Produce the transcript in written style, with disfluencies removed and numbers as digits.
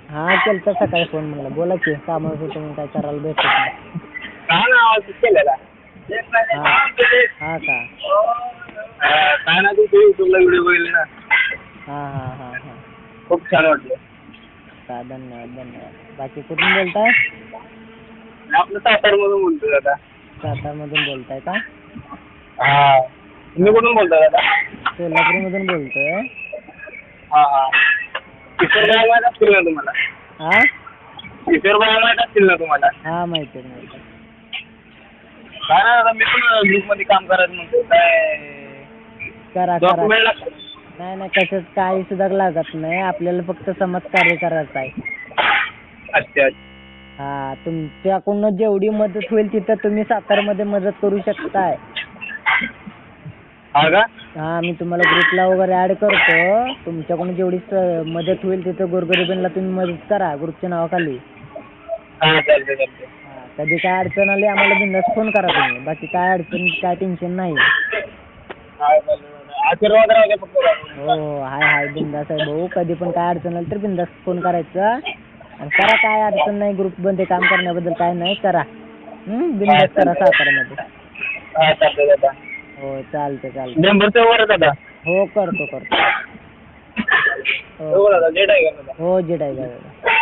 हा केलता सकाळी फोन म्हणलं बोला की कामावर होतो म्हणून काय करायला भेटत नाही. काय ना आवाज केलेला हा का काय ना तू युट्यूबला व्हिडिओ बघितले ना हा हा हा हा खूप छान वाटलं. का धन्यवाद धन्यवाद. बाकी कुठून बोलताय? आपलं सातारमधून बोलतोय दादा. सातारमधून बोलताय का? हा तुम्ही कुठून बोलताय दादा? सोलापूरमधून बोलतोय. हा हा किशोर बाया माहीत असतील ना तुम्हाला? हा किशोर बाया माहीत असतील ना तुम्हाला? हा माहिती आहे माहिती आहे. काय ना दादा मी पण ग्रुपमध्ये काम करायचं म्हणतो काय करा करा डॉक्युमेंट लागतात. नाही नाही कशाच काही सुद्धा लागत नाही. आपल्याला फक्त समाजकार्य करायचं आहे. अच्छा अच्छा. हा तुमच्याकडून जेवढी मदत होईल तिथं तुम्ही सातारमध्ये मदत करू शकताय. हा का? हा मी तुम्हाला ग्रुपला वगैरे ऍड करतो. तुमच्याकडून जेवढी मदत होईल तिथं गोरगरिबांना तुम्ही मदत करा ग्रुपच्या नावाखाली. हा चालते चालते. हा कधी काय अडचण आली आम्हाला बिनधास्त फोन करा तुम्ही. बाकी काय अडचण काय टेन्शन नाही. हा चालते दादा. आशीर्वाद राहू द्या फक्त. हो हाय हाय बिंदास आहे भाऊ. कधी पण काय अडचण आली तर बिंदास्त फोन करायचा आणि करा. काय अडचण नाही ग्रुपमध्ये काम करण्याबद्दल काय नाही करा. बिंदास करा सातारमध्ये. हा चालते दादा. हो चालते चालते. नंबरचं वर दादा. हो करतो करतो. हो दादा जेट आहे का दादा? हो जेट आहे का